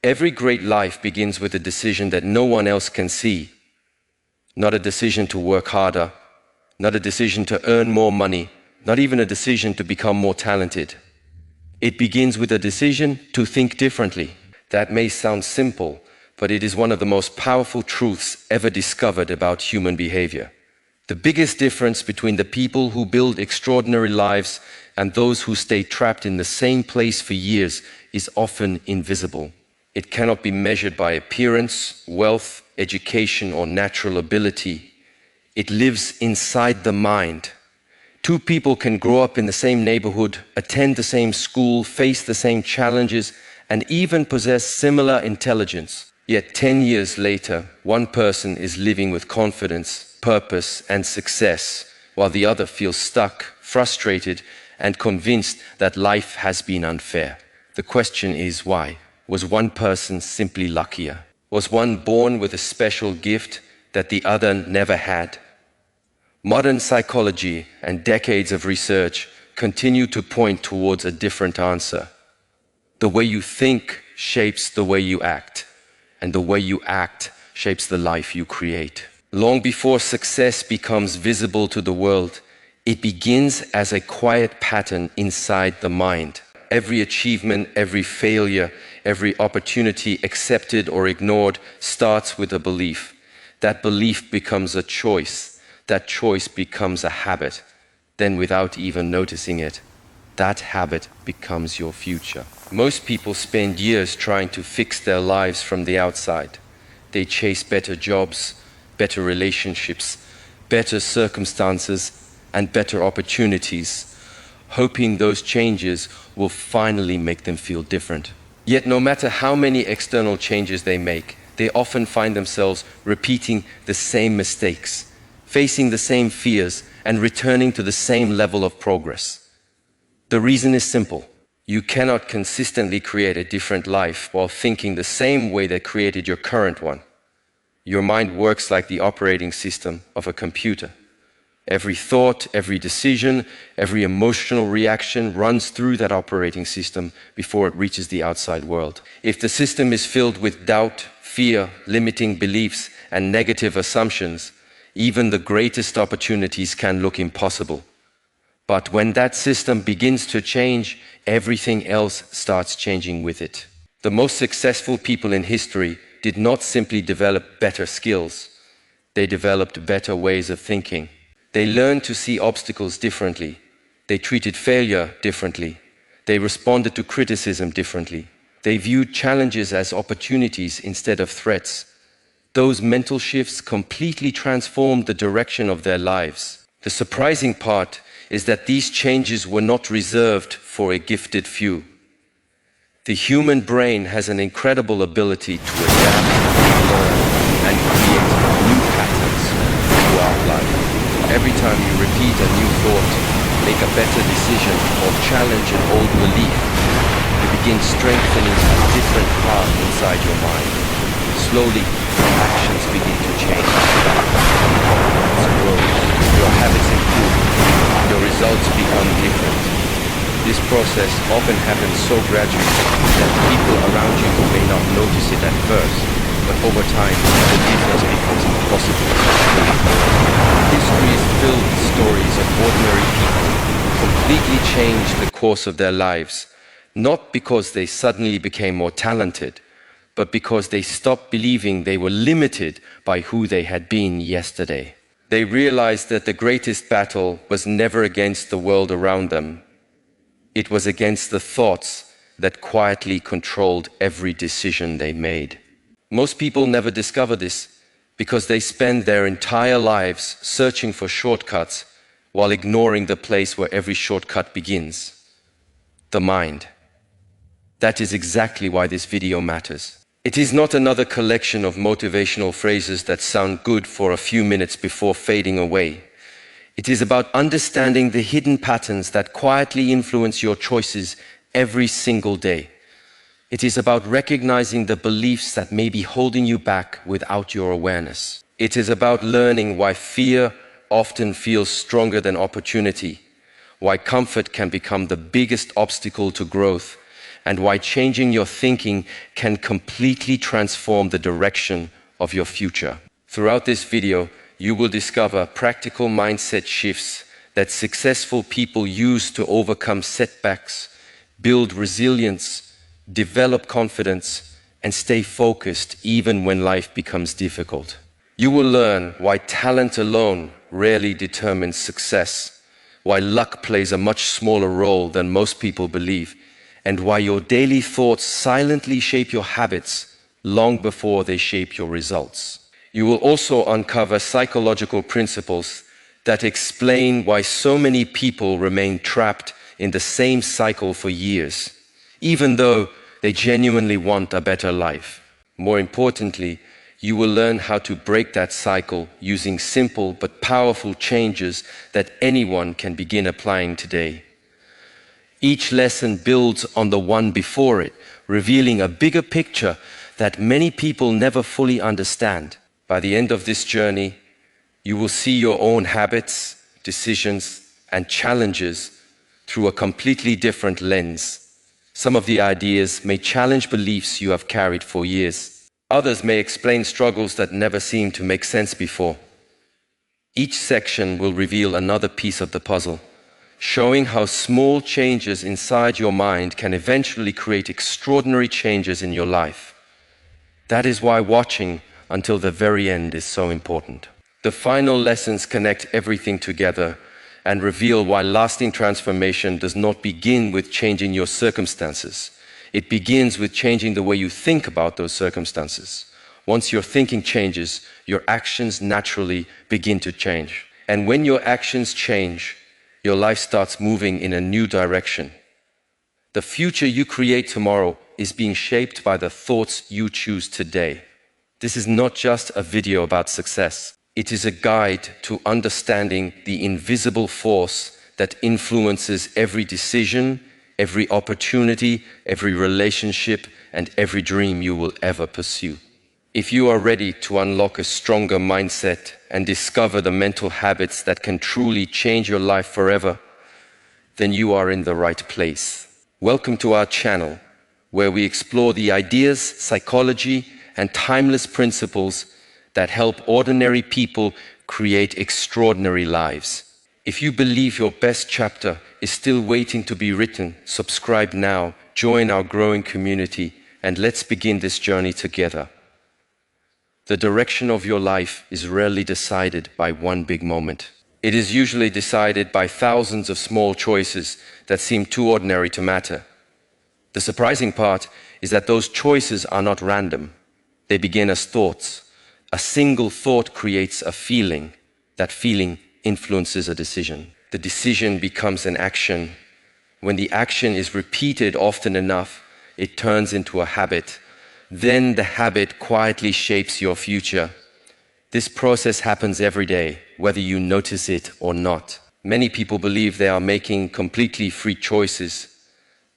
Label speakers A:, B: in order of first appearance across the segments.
A: Every great life begins with a decision that no one else can see. Not a decision to work harder, not a decision to earn more money, not even a decision to become more talented. It begins with a decision to think differently. That may sound simple, but it is one of the most powerful truths ever discovered about human behavior. The biggest difference between the people who build extraordinary lives and those who stay trapped in the same place for years is often invisible. It cannot be measured by appearance, wealth, education, or natural ability. It lives inside the mind. Two people can grow up in the same neighborhood, attend the same school, face the same challenges, and even possess similar intelligence. Yet 10 years later, one person is living with confidence, purpose, and success, while the other feels stuck, frustrated, and convinced that life has been unfair. The question is why? Was one person simply luckier? Was one born with a special gift that the other never had? Modern psychology and decades of research continue to point towards a different answer. The way you think shapes the way you act, and the way you act shapes the life you create. Long before success becomes visible to the world, it begins as a quiet pattern inside the mind. Every achievement, every failure, every opportunity accepted or ignored starts with a belief. That belief becomes a choice. That choice becomes a habit. Then, without even noticing it, that habit becomes your future. Most people spend years trying to fix their lives from the outside. They chase better jobs, better relationships, better circumstances, and better opportunities, hoping those changes will finally make them feel different. Yet no matter how many external changes they make, they often find themselves repeating the same mistakes, facing the same fears, and returning to the same level of progress. The reason is simple. You cannot consistently create a different life while thinking the same way that created your current one. Your mind works like the operating system of a computer. Every thought, every decision, every emotional reaction runs through that operating system before it reaches the outside world. If the system is filled with doubt, fear, limiting beliefs, and negative assumptions, even the greatest opportunities can look impossible. But when that system begins to change, everything else starts changing with it. The most successful people in history did not simply develop better skills. They developed better ways of thinking. They learned to see obstacles differently. They treated failure differently. They responded to criticism differently. They viewed challenges as opportunities instead of threats. Those mental shifts completely transformed the direction of their lives. The surprising part is that these changes were not reserved for a gifted few. The human brain has an incredible ability to adapt, learn, and create new patterns throughout life. Every time you repeat a new thought, make a better decision, or challenge an old belief, you begin strengthening a different path inside your mind. Slowly, your actions begin to change. Your grow, your habits improve, your results become different. This process often happens so gradually that people around you may not notice it at first, but over time, the difference becomes impossible. History is filled with stories of ordinary people who completely changed the course of their lives, not because they suddenly became more talented, but because they stopped believing they were limited by who they had been yesterday. They realized that the greatest battle was never against the world around them. It was against the thoughts that quietly controlled every decision they made. Most people never discover this because they spend their entire lives searching for shortcuts while ignoring the place where every shortcut begins: the mind. That is exactly why this video matters. It is not another collection of motivational phrases that sound good for a few minutes before fading away. It is about understanding the hidden patterns that quietly influence your choices every single day. It is about recognizing the beliefs that may be holding you back without your awareness. It is about learning why fear often feels stronger than opportunity, why comfort can become the biggest obstacle to growth, and why changing your thinking can completely transform the direction of your future. Throughout this video, you will discover practical mindset shifts that successful people use to overcome setbacks, build resilience, develop confidence, and stay focused even when life becomes difficult. You will learn why talent alone rarely determines success, why luck plays a much smaller role than most people believe, and why your daily thoughts silently shape your habits long before they shape your results. You will also uncover psychological principles that explain why so many people remain trapped in the same cycle for years, even though they genuinely want a better life. More importantly, you will learn how to break that cycle using simple but powerful changes that anyone can begin applying today. Each lesson builds on the one before it, revealing a bigger picture that many people never fully understand. By the end of this journey, you will see your own habits, decisions, and challenges through a completely different lens. Some of the ideas may challenge beliefs you have carried for years. Others may explain struggles that never seemed to make sense before. Each section will reveal another piece of the puzzle, showing how small changes inside your mind can eventually create extraordinary changes in your life. That is why watching until the very end is so important. The final lessons connect everything together and reveal why lasting transformation does not begin with changing your circumstances. It begins with changing the way you think about those circumstances. Once your thinking changes, your actions naturally begin to change. And when your actions change, your life starts moving in a new direction. The future you create tomorrow is being shaped by the thoughts you choose today. This is not just a video about success. It is a guide to understanding the invisible force that influences every decision, every opportunity, every relationship, and every dream you will ever pursue. If you are ready to unlock a stronger mindset and discover the mental habits that can truly change your life forever, then you are in the right place. Welcome to our channel, where we explore the ideas, psychology, and timeless principles that help ordinary people create extraordinary lives. If you believe your best chapter is still waiting to be written, subscribe now, join our growing community, and let's begin this journey together. The direction of your life is rarely decided by one big moment. It is usually decided by thousands of small choices that seem too ordinary to matter. The surprising part is that those choices are not random. They begin as thoughts. A single thought creates a feeling. That feeling influences a decision. The decision becomes an action. When the action is repeated often enough, it turns into a habit. Then the habit quietly shapes your future. This process happens every day, whether you notice it or not. Many people believe they are making completely free choices,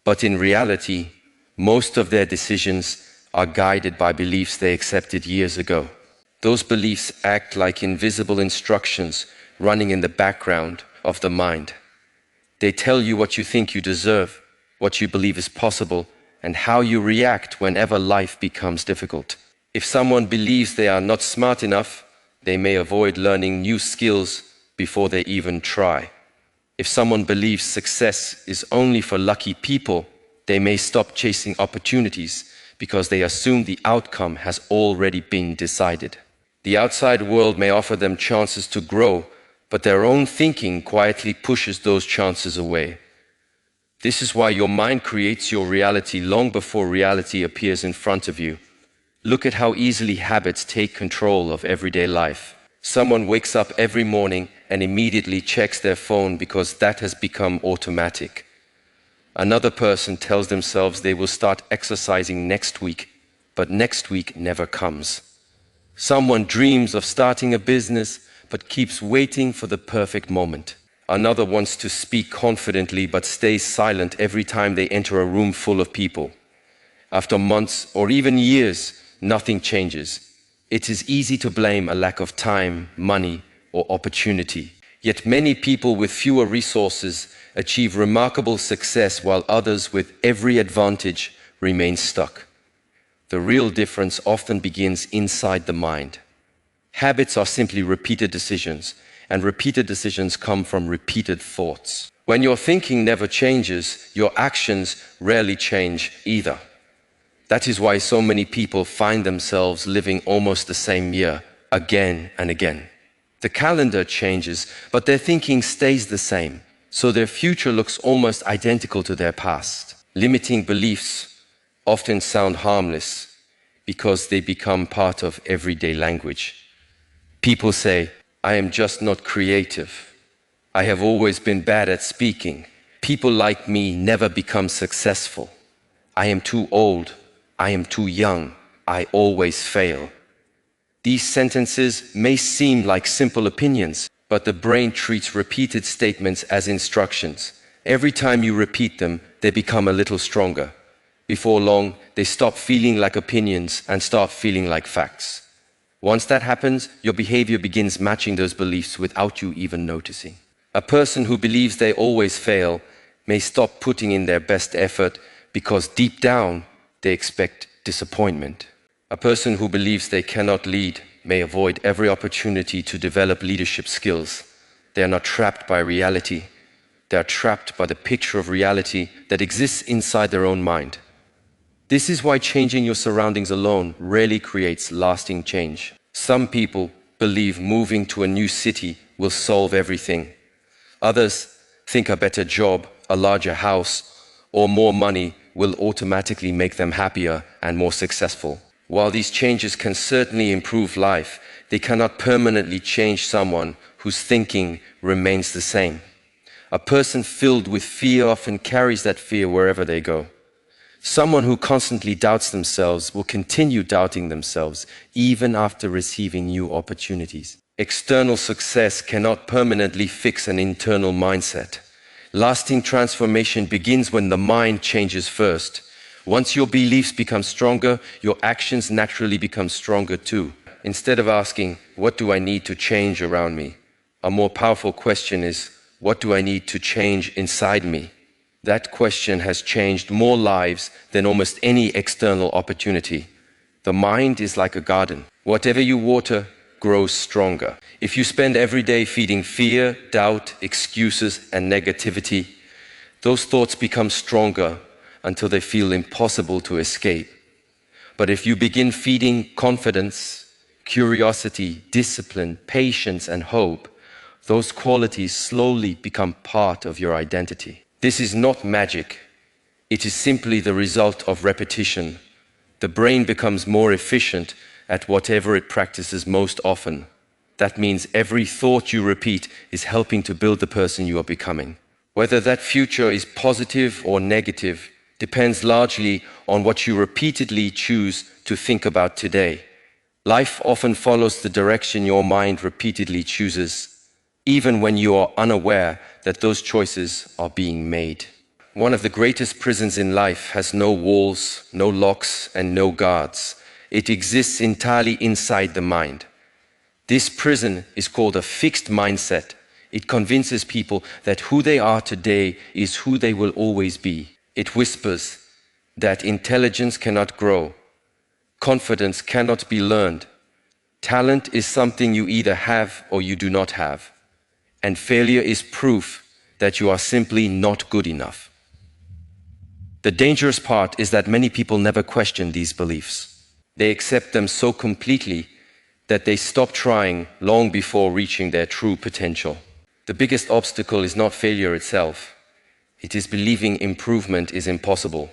A: but in reality, most of their decisions are guided by beliefs they accepted years ago. Those beliefs act like invisible instructions running in the background of the mind. They tell you what you think you deserve, what you believe is possible, and how you react whenever life becomes difficult. If someone believes they are not smart enough, they may avoid learning new skills before they even try. If someone believes success is only for lucky people, they may stop chasing opportunities because they assume the outcome has already been decided. The outside world may offer them chances to grow, but their own thinking quietly pushes those chances away. This is why your mind creates your reality long before reality appears in front of you. Look at how easily habits take control of everyday life. Someone wakes up every morning and immediately checks their phone because that has become automatic. Another person tells themselves they will start exercising next week, but next week never comes. Someone dreams of starting a business, but keeps waiting for the perfect moment. Another wants to speak confidently, but stays silent every time they enter a room full of people. After months or even years, nothing changes. It is easy to blame a lack of time, money, or opportunity. Yet many people with fewer resources achieve remarkable success while others with every advantage remain stuck. The real difference often begins inside the mind. Habits are simply repeated decisions, and repeated decisions come from repeated thoughts. When your thinking never changes, your actions rarely change either. That is why so many people find themselves living almost the same year again and again. The calendar changes, but their thinking stays the same, so their future looks almost identical to their past. Limiting beliefs often sound harmless because they become part of everyday language. People say, "I am just not creative. I have always been bad at speaking. People like me never become successful. I am too old. I am too young. I always fail." These sentences may seem like simple opinions, but the brain treats repeated statements as instructions. Every time you repeat them, they become a little stronger. Before long, they stop feeling like opinions and start feeling like facts. Once that happens, your behavior begins matching those beliefs without you even noticing. A person who believes they always fail may stop putting in their best effort because deep down they expect disappointment. A person who believes they cannot lead may avoid every opportunity to develop leadership skills. They are not trapped by reality. They are trapped by the picture of reality that exists inside their own mind. This is why changing your surroundings alone rarely creates lasting change. Some people believe moving to a new city will solve everything. Others think a better job, a larger house, or more money will automatically make them happier and more successful. While these changes can certainly improve life, they cannot permanently change someone whose thinking remains the same. A person filled with fear often carries that fear wherever they go. Someone who constantly doubts themselves will continue doubting themselves even after receiving new opportunities. External success cannot permanently fix an internal mindset. Lasting transformation begins when the mind changes first. Once your beliefs become stronger, your actions naturally become stronger too. Instead of asking, "What do I need to change around me?" a more powerful question is, "What do I need to change inside me?" That question has changed more lives than almost any external opportunity. The mind is like a garden. Whatever you water grows stronger. If you spend every day feeding fear, doubt, excuses, and negativity, those thoughts become stronger until they feel impossible to escape. But if you begin feeding confidence, curiosity, discipline, patience, and hope, those qualities slowly become part of your identity. This is not magic. It is simply the result of repetition. The brain becomes more efficient at whatever it practices most often. That means every thought you repeat is helping to build the person you are becoming. Whether that future is positive or negative depends largely on what you repeatedly choose to think about today. Life often follows the direction your mind repeatedly chooses, even when you are unaware that those choices are being made. One of the greatest prisons in life has no walls, no locks, and no guards. It exists entirely inside the mind. This prison is called a fixed mindset. It convinces people that who they are today is who they will always be. It whispers that intelligence cannot grow, confidence cannot be learned, talent is something you either have or you do not have, and failure is proof that you are simply not good enough. The dangerous part is that many people never question these beliefs. They accept them so completely that they stop trying long before reaching their true potential. The biggest obstacle is not failure itself. It is believing improvement is impossible.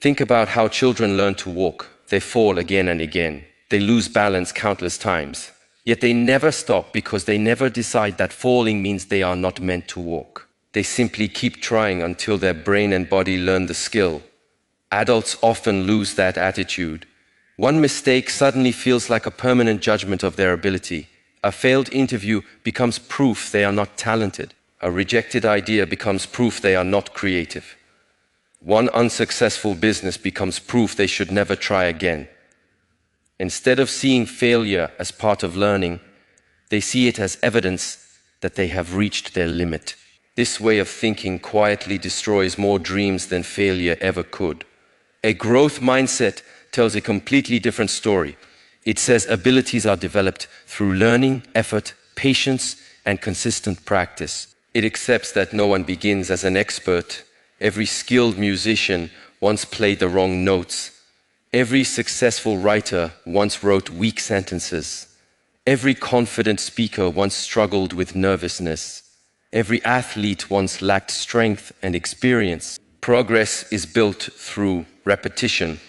A: Think about how children learn to walk. They fall again and again. They lose balance countless times. Yet they never stop because they never decide that falling means they are not meant to walk. They simply keep trying until their brain and body learn the skill. Adults often lose that attitude. One mistake suddenly feels like a permanent judgment of their ability. A failed interview becomes proof they are not talented. A rejected idea becomes proof they are not creative. One unsuccessful business becomes proof they should never try again. Instead of seeing failure as part of learning, they see it as evidence that they have reached their limit. This way of thinking quietly destroys more dreams than failure ever could. A growth mindset tells a completely different story. It says abilities are developed through learning, effort, patience, and consistent practice. It accepts that no one begins as an expert. Every skilled musician once played the wrong notes. Every successful writer once wrote weak sentences. Every confident speaker once struggled with nervousness. Every athlete once lacked strength and experience. Progress is built through repetition,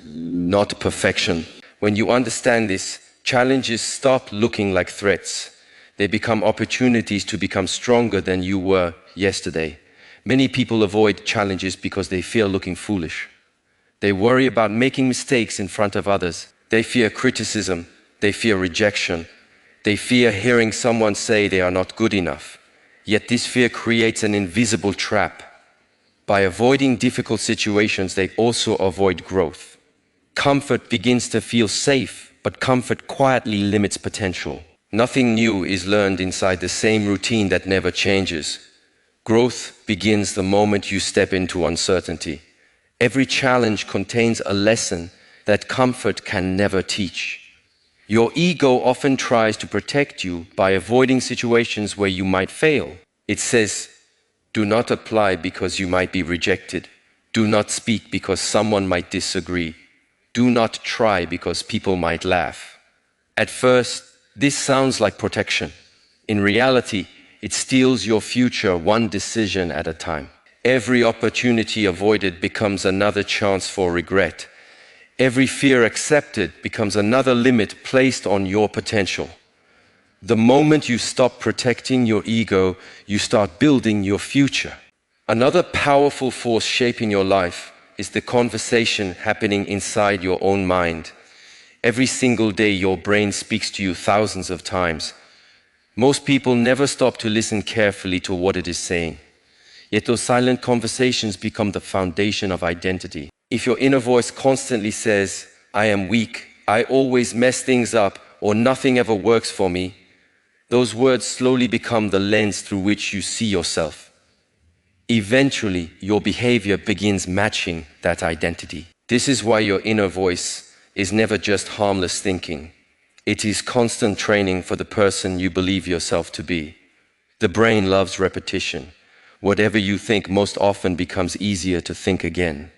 A: not perfection. When you understand this, challenges stop looking like threats. They become opportunities to become stronger than you were yesterday. Many people avoid challenges because they fear looking foolish. They worry about making mistakes in front of others. They fear criticism. They fear rejection. They fear hearing someone say they are not good enough. Yet this fear creates an invisible trap. By avoiding difficult situations, they also avoid growth. Comfort begins to feel safe, but comfort quietly limits potential. Nothing new is learned inside the same routine that never changes. Growth begins the moment you step into uncertainty. Every challenge contains a lesson that comfort can never teach. Your ego often tries to protect you by avoiding situations where you might fail. It says, do not apply because you might be rejected. Do not speak because someone might disagree. Do not try because people might laugh. At first, this sounds like protection. In reality, it steals your future one decision at a time. Every opportunity avoided becomes another chance for regret. Every fear accepted becomes another limit placed on your potential. The moment you stop protecting your ego, you start building your future. Another powerful force shaping your life is the conversation happening inside your own mind. Every single day, your brain speaks to you thousands of times. Most people never stop to listen carefully to what it is saying. Yet those silent conversations become the foundation of identity. If your inner voice constantly says, I am weak, I always mess things up, or nothing ever works for me, those words slowly become the lens through which you see yourself. Eventually, your behavior begins matching that identity. This is why your inner voice is never just harmless thinking. It is constant training for the person you believe yourself to be. The brain loves repetition. Whatever you think most often becomes easier to think again.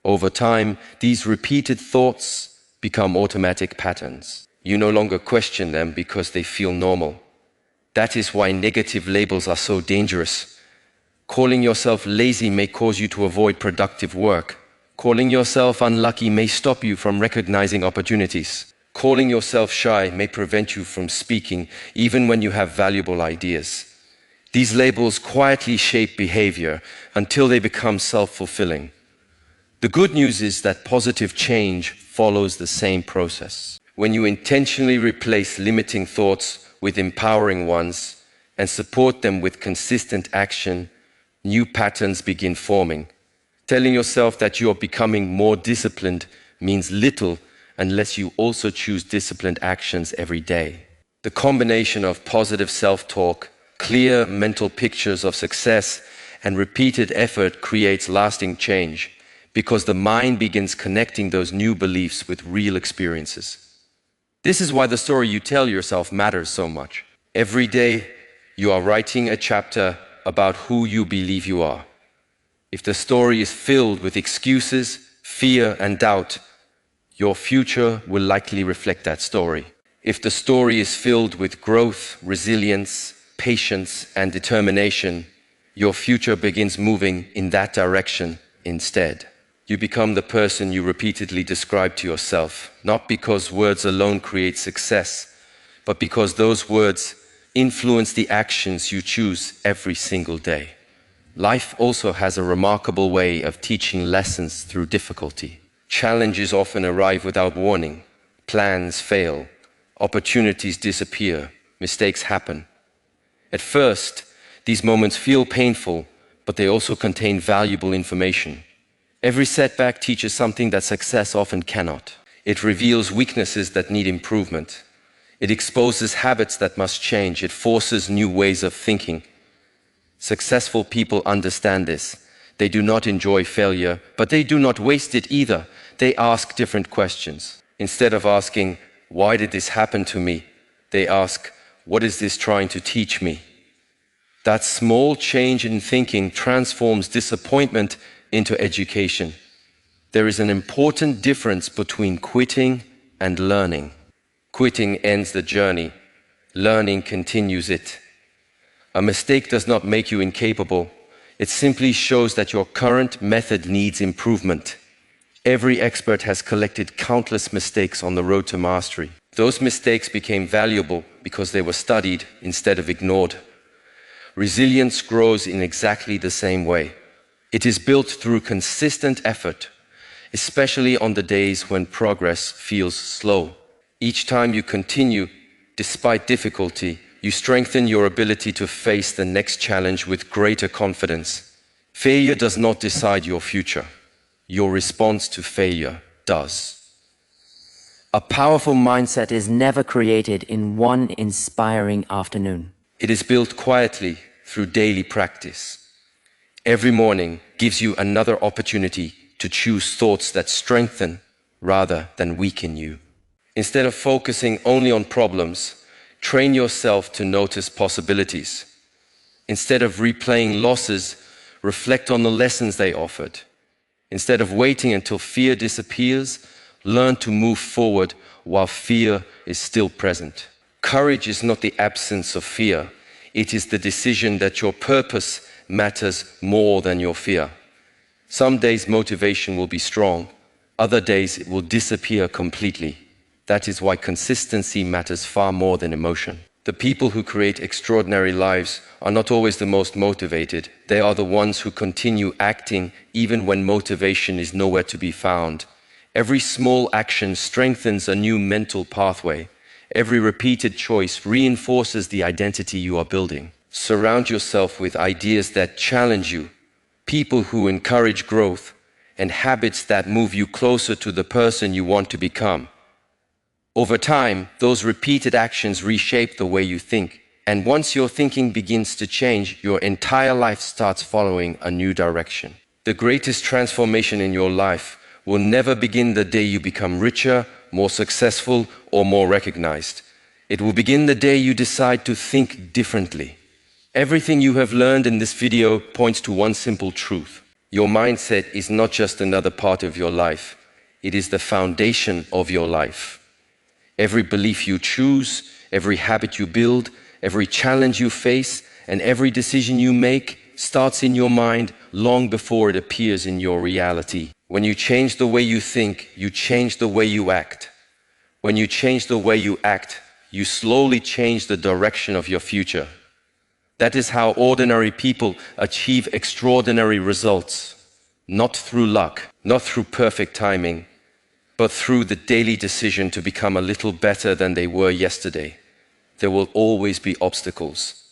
A: Over time, these repeated thoughts become automatic patterns. You no longer question them because they feel normal. That is why negative labels are so dangerous. Calling yourself lazy may cause you to avoid productive work. Calling yourself unlucky may stop you from recognizing opportunities. Calling yourself shy may prevent you from speaking even when you have valuable ideas. These labels quietly shape behavior until they become self-fulfilling. The good news is that positive change follows the same process. When you intentionally replace limiting thoughts with empowering ones and support them with consistent action, new patterns begin forming. Telling yourself that you are becoming more disciplined means little unless you also choose disciplined actions every day. The combination of positive self-talk, clear mental pictures of success, and repeated effort creates lasting change because the mind begins connecting those new beliefs with real experiences. This is why the story you tell yourself matters so much. Every day, you are writing a chapter about who you believe you are. If the story is filled with excuses, fear, and doubt, your future will likely reflect that story. If the story is filled with growth, resilience, patience, and determination, your future begins moving in that direction instead. You become the person you repeatedly describe to yourself, not because words alone create success, but because those words influence the actions you choose every single day. Life also has a remarkable way of teaching lessons through difficulty. Challenges often arrive without warning. Plans fail. Opportunities disappear. Mistakes happen. At first, these moments feel painful, but they also contain valuable information. Every setback teaches something that success often cannot. It reveals weaknesses that need improvement. It exposes habits that must change. It forces new ways of thinking. Successful people understand this. They do not enjoy failure, but they do not waste it either. They ask different questions. Instead of asking, "Why did this happen to me?" they ask, "What is this trying to teach me?" That small change in thinking transforms disappointment into education. There is an important difference between quitting and learning. Quitting ends the journey. Learning continues it. A mistake does not make you incapable. It simply shows that your current method needs improvement. Every expert has collected countless mistakes on the road to mastery. Those mistakes became valuable because they were studied instead of ignored. Resilience grows in exactly the same way. It is built through consistent effort, especially on the days when progress feels slow. Each time you continue, despite difficulty, you strengthen your ability to face the next challenge with greater confidence. Failure does not decide your future. Your response to failure does.
B: A powerful mindset is never created in one inspiring afternoon.
A: It is built quietly through daily practice. Every morning gives you another opportunity to choose thoughts that strengthen rather than weaken you. Instead of focusing only on problems, train yourself to notice possibilities. Instead of replaying losses, reflect on the lessons they offered. Instead of waiting until fear disappears, learn to move forward while fear is still present. Courage is not the absence of fear. It is the decision that your purpose matters more than your fear. Some days motivation will be strong, other days it will disappear completely. That is why consistency matters far more than emotion. The people who create extraordinary lives are not always the most motivated. They are the ones who continue acting even when motivation is nowhere to be found. Every small action strengthens a new mental pathway. Every repeated choice reinforces the identity you are building. Surround yourself with ideas that challenge you, people who encourage growth, and habits that move you closer to the person you want to become. Over time, those repeated actions reshape the way you think. And once your thinking begins to change, your entire life starts following a new direction. The greatest transformation in your life will never begin the day you become richer, more successful, or more recognized. It will begin the day you decide to think differently. Everything you have learned in this video points to one simple truth. Your mindset is not just another part of your life. It is the foundation of your life. Every belief you choose, every habit you build, every challenge you face, and every decision you make starts in your mind long before it appears in your reality. When you change the way you think, you change the way you act. When you change the way you act, you slowly change the direction of your future. That is how ordinary people achieve extraordinary results. Not through luck, not through perfect timing, but through the daily decision to become a little better than they were yesterday. There will always be obstacles.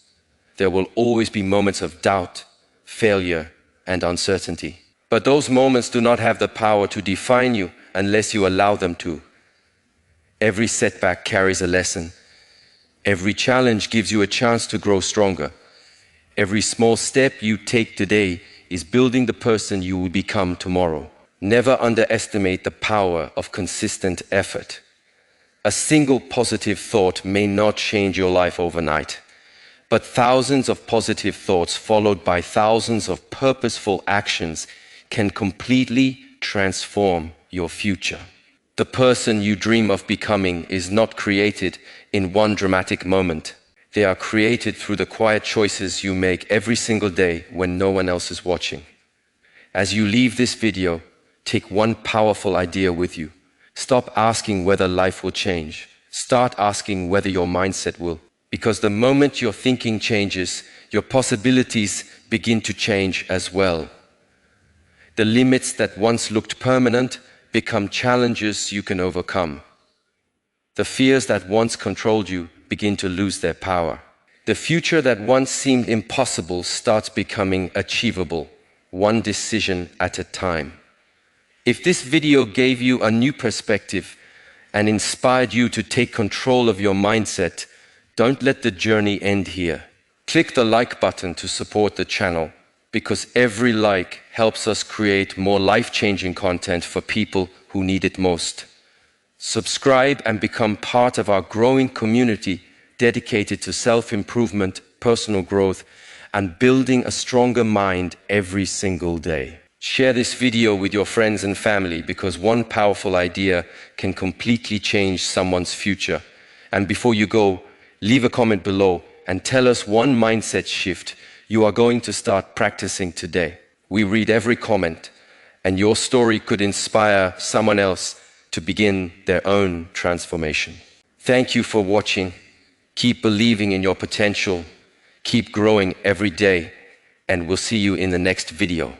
A: There will always be moments of doubt, failure, and uncertainty. But those moments do not have the power to define you unless you allow them to. Every setback carries a lesson. Every challenge gives you a chance to grow stronger. Every small step you take today is building the person you will become tomorrow. Never underestimate the power of consistent effort. A single positive thought may not change your life overnight, but thousands of positive thoughts followed by thousands of purposeful actions can completely transform your future. The person you dream of becoming is not created in one dramatic moment. They are created through the quiet choices you make every single day when no one else is watching. As you leave this video, take one powerful idea with you. Stop asking whether life will change. Start asking whether your mindset will. Because the moment your thinking changes, your possibilities begin to change as well. The limits that once looked permanent become challenges you can overcome. The fears that once controlled you begin to lose their power. The future that once seemed impossible starts becoming achievable, one decision at a time. If this video gave you a new perspective, and inspired you to take control of your mindset, don't let the journey end here. Click the like button to support the channel, because every like helps us create more life-changing content for people who need it most. Subscribe and become part of our growing community dedicated to self-improvement, personal growth, and building a stronger mind every single day. Share this video with your friends and family, because one powerful idea can completely change someone's future. And before you go, leave a comment below and tell us one mindset shift you are going to start practicing today. We read every comment, and your story could inspire someone else to begin their own transformation. Thank you for watching. Keep believing in your potential. Keep growing every day, and we'll see you in the next video.